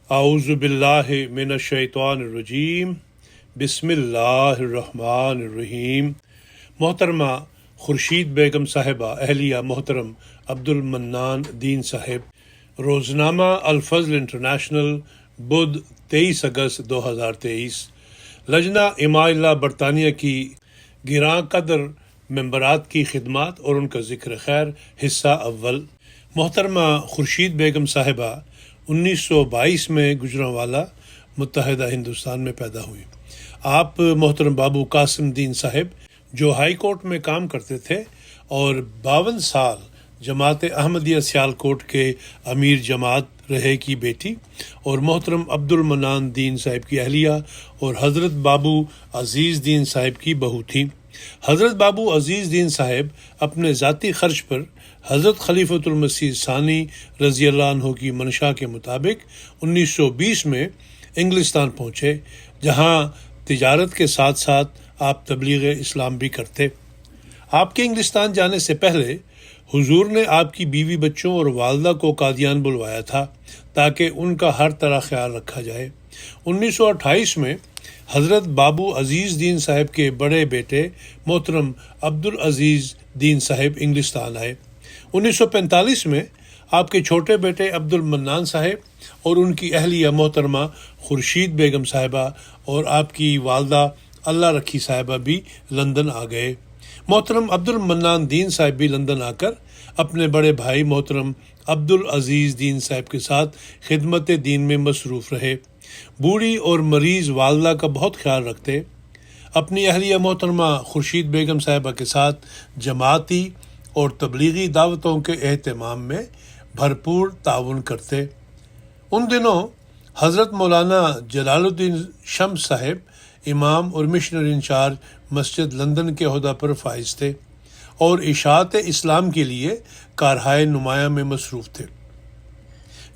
اعوذ باللہ من الشیطان الرجیم، بسم اللہ الرحمن الرحیم۔ محترمہ خورشید بیگم صاحبہ، اہلیہ محترم عبد المنان دین صاحب، روزنامہ الفضل انٹرنیشنل، بدھ 23 اگست 2023۔ لجنہ اماء اللہ برطانیہ کی گراں قدر ممبرات کی خدمات اور ان کا ذکر خیر، حصہ اول۔ محترمہ خورشید بیگم صاحبہ 1922 میں گجرانوالہ، متحدہ ہندوستان میں پیدا ہوئی۔ آپ محترم بابو قاسم دین صاحب جو ہائی کورٹ میں کام کرتے تھے اور 52 سال جماعت احمدیہ سیالکوٹ کے امیر جماعت رہے کی بیٹی، اور محترم عبد المنان دین صاحب کی اہلیہ اور حضرت بابو عزیز دین صاحب کی بہو تھیں۔ حضرت بابو عزیز دین صاحب اپنے ذاتی خرچ پر حضرت خلیفۃ المسیح ثانی رضی اللہ عنہ کی منشا کے مطابق 1920 میں انگلستان پہنچے، جہاں تجارت کے ساتھ ساتھ آپ تبلیغ اسلام بھی کرتے۔ آپ کے انگلستان جانے سے پہلے حضور نے آپ کی بیوی بچوں اور والدہ کو قادیان بلوایا تھا تاکہ ان کا ہر طرح خیال رکھا جائے۔ 1928 میں حضرت بابو عزیز دین صاحب کے بڑے بیٹے محترم عبد العزیز دین صاحب انگلستان آئے۔ 1945 میں آپ کے چھوٹے بیٹے عبد المنان صاحب اور ان کی اہلیہ محترمہ خورشید بیگم صاحبہ اور آپ کی والدہ اللہ رکھی صاحبہ بھی لندن آ گئے۔ محترم عبد المنان دین صاحب بھی لندن آ کر اپنے بڑے بھائی محترم عبد العزیز دین صاحب کے ساتھ خدمت دین میں مصروف رہے۔ بوڑھی اور مریض والدہ کا بہت خیال رکھتے، اپنی اہلیہ محترمہ خورشید بیگم صاحبہ کے ساتھ جماعتی اور تبلیغی دعوتوں کے اہتمام میں بھرپور تعاون کرتے۔ ان دنوں حضرت مولانا جلال الدین شمس صاحب امام اور مشنر انچارج مسجد لندن کے عہدہ پر فائز تھے اور اشاعت اسلام کے لیے کارہائے نمایاں میں مصروف تھے۔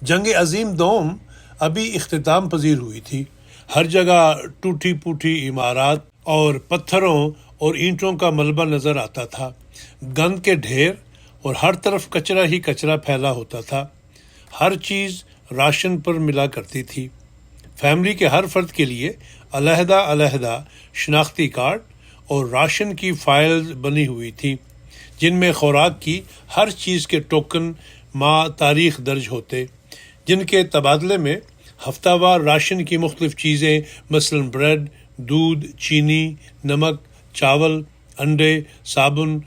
جنگ عظیم دوم ابھی اختتام پذیر ہوئی تھی۔ ہر جگہ ٹوٹی پوٹی عمارات اور پتھروں اور اینٹوں کا ملبہ نظر آتا تھا، گند کے ڈھیر اور ہر طرف کچرا ہی کچرا پھیلا ہوتا تھا۔ ہر چیز راشن پر ملا کرتی تھی۔ فیملی کے ہر فرد کے لیے علیحدہ علیحدہ شناختی کارڈ اور راشن کی فائلز بنی ہوئی تھی، جن میں خوراک کی ہر چیز کے ٹوکن ماہ تاریخ درج ہوتے، جن کے تبادلے میں ہفتہ وار راشن کی مختلف چیزیں مثلاً بریڈ، دودھ، چینی، نمک، چاول، انڈے، صابن،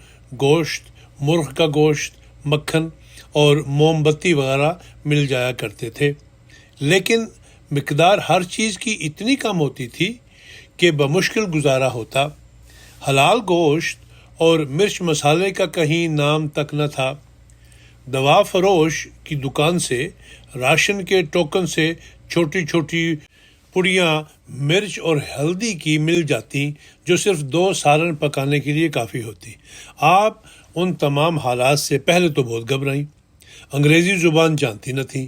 گوشت، مرغ کا گوشت، مکھن اور موم بتی وغیرہ مل جایا کرتے تھے، لیکن مقدار ہر چیز کی اتنی کم ہوتی تھی کہ بمشکل گزارا ہوتا۔ حلال گوشت اور مرچ مسالے کا کہیں نام تک نہ تھا۔ دوا فروش کی دکان سے راشن کے ٹوکن سے چھوٹی چھوٹی پڑیاں مرچ اور ہلدی کی مل جاتی، جو صرف 2 سالن پکانے کے لیے کافی ہوتی۔ آپ ان تمام حالات سے پہلے تو بہت گھبرائیں، انگریزی زبان جانتی نہ تھیں،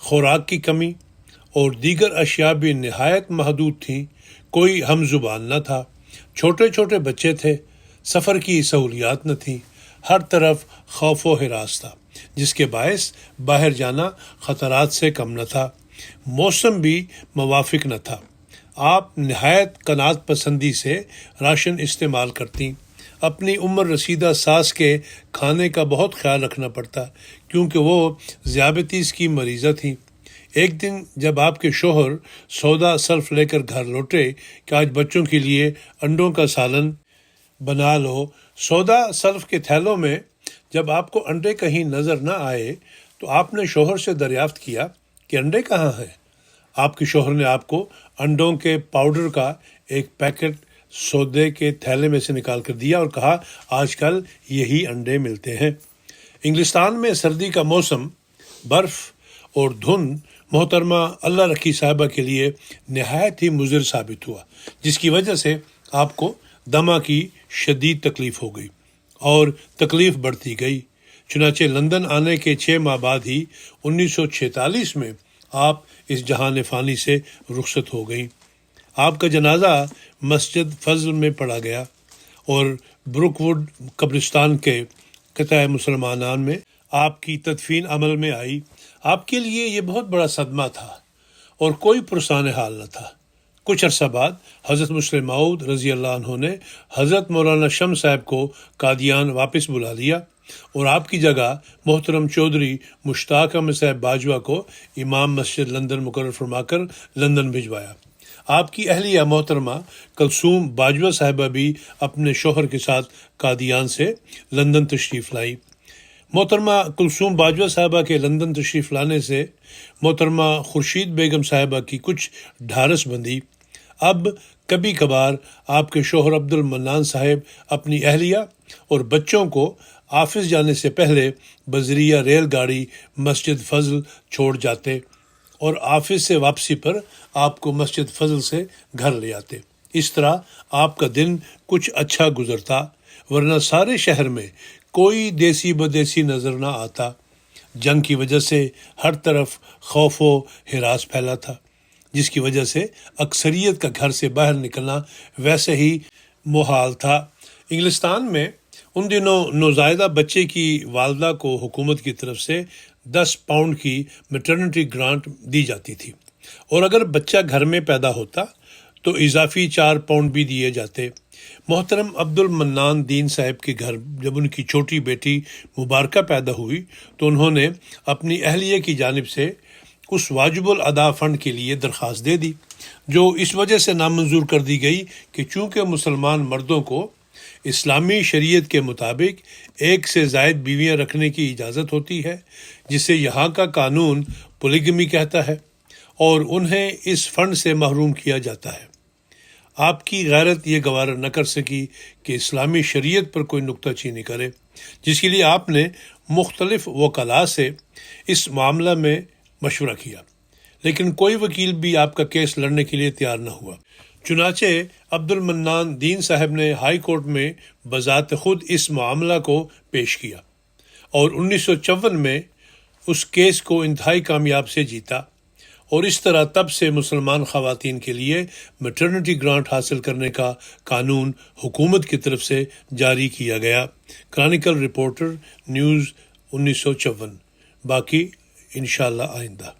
خوراک کی کمی اور دیگر اشیاء بھی نہایت محدود تھیں، کوئی ہم زبان نہ تھا، چھوٹے چھوٹے بچے تھے، سفر کی سہولیات نہ تھیں، ہر طرف خوف و ہراس تھا، جس کے باعث باہر جانا خطرات سے کم نہ تھا۔ موسم بھی موافق نہ تھا۔ آپ نہایت قناعت پسندی سے راشن استعمال کرتیں۔ اپنی عمر رسیدہ ساس کے کھانے کا بہت خیال رکھنا پڑتا، کیونکہ وہ ذیابیطس کی مریضہ تھیں۔ ایک دن جب آپ کے شوہر سودا سلف لے کر گھر لوٹے کہ آج بچوں کے لیے انڈوں کا سالن بنا لو، سودا سلف کے تھیلوں میں جب آپ کو انڈے کہیں نظر نہ آئے تو آپ نے شوہر سے دریافت کیا کہ انڈے کہاں ہیں؟ آپ کے شوہر نے آپ کو انڈوں کے پاؤڈر کا ایک پیکٹ سودے کے تھیلے میں سے نکال کر دیا اور کہا، آج کل یہی انڈے ملتے ہیں۔ انگلستان میں سردی کا موسم، برف اور دھند محترمہ اللہ رکھی صاحبہ کے لیے نہایت ہی مضر ثابت ہوا، جس کی وجہ سے آپ کو دمہ کی شدید تکلیف ہو گئی اور تکلیف بڑھتی گئی۔ چنانچہ لندن آنے کے 6 ماہ بعد ہی 1946 میں آپ اس جہان فانی سے رخصت ہو گئیں۔ آپ کا جنازہ مسجد فضل میں پڑھا گیا اور بروک ووڈ قبرستان کے قطع مسلمانان میں آپ کی تدفین عمل میں آئی۔ آپ کے لیے یہ بہت بڑا صدمہ تھا اور کوئی پرسان حال نہ تھا۔ کچھ عرصہ بعد حضرت مسلم موعود رضی اللہ عنہ نے حضرت مولانا شمس صاحب کو قادیان واپس بلا لیا اور آپ کی جگہ محترم چودھری مشتاق احمد صاحب باجوہ کو امام مسجد لندن مقرر فرما کر لندن بھجوایا۔ آپ کی اہلیہ محترمہ کلثوم باجوہ صاحبہ بھی اپنے شوہر کے ساتھ قادیان سے لندن تشریف لائی۔ محترمہ کلثوم باجوہ صاحبہ کے لندن تشریف لانے سے محترمہ خورشید بیگم صاحبہ کی کچھ ڈھارس بندی۔ اب کبھی کبھار آپ کے شوہر عبد المنان صاحب اپنی اہلیہ اور بچوں کو آفس جانے سے پہلے بذریعہ ریل گاڑی مسجد فضل چھوڑ جاتے اور آفس سے واپسی پر آپ کو مسجد فضل سے گھر لے آتے۔ اس طرح آپ کا دن کچھ اچھا گزرتا، ورنہ سارے شہر میں کوئی دیسی بدیسی نظر نہ آتا۔ جنگ کی وجہ سے ہر طرف خوف و ہراس پھیلا تھا، جس کی وجہ سے اکثریت کا گھر سے باہر نکلنا ویسے ہی محال تھا۔ انگلستان میں ان دنوں نوزائیدہ بچے کی والدہ کو حکومت کی طرف سے 10 پاؤنڈ کی میٹرنٹی گرانٹ دی جاتی تھی، اور اگر بچہ گھر میں پیدا ہوتا تو اضافی 4 پاؤنڈ بھی دیے جاتے۔ محترم عبد المنان دین صاحب کے گھر جب ان کی چھوٹی بیٹی مبارکہ پیدا ہوئی تو انہوں نے اپنی اہلیہ کی جانب سے اس واجب الادا فنڈ کے لیے درخواست دے دی، جو اس وجہ سے نامنظور کر دی گئی کہ چونکہ مسلمان مردوں کو اسلامی شریعت کے مطابق 1 سے زائد بیویاں رکھنے کی اجازت ہوتی ہے، جسے یہاں کا قانون پولیگمی کہتا ہے، اور انہیں اس فنڈ سے محروم کیا جاتا ہے۔ آپ کی غیرت یہ گوارا نہ کر سکی کہ اسلامی شریعت پر کوئی نکتہ چینی کرے، جس کے لیے آپ نے مختلف وکلاء سے اس معاملہ میں مشورہ کیا، لیکن کوئی وکیل بھی آپ کا کیس لڑنے کے لیے تیار نہ ہوا۔ چنانچہ عبد المنان دین صاحب نے ہائی کورٹ میں بذات خود اس معاملہ کو پیش کیا اور 1954 میں اس کیس کو انتہائی کامیاب سے جیتا، اور اس طرح تب سے مسلمان خواتین کے لیے میٹرنٹی گرانٹ حاصل کرنے کا قانون حکومت کی طرف سے جاری کیا گیا۔ Chronicle reporter news 1954۔ باقی انشاءاللہ آئندہ۔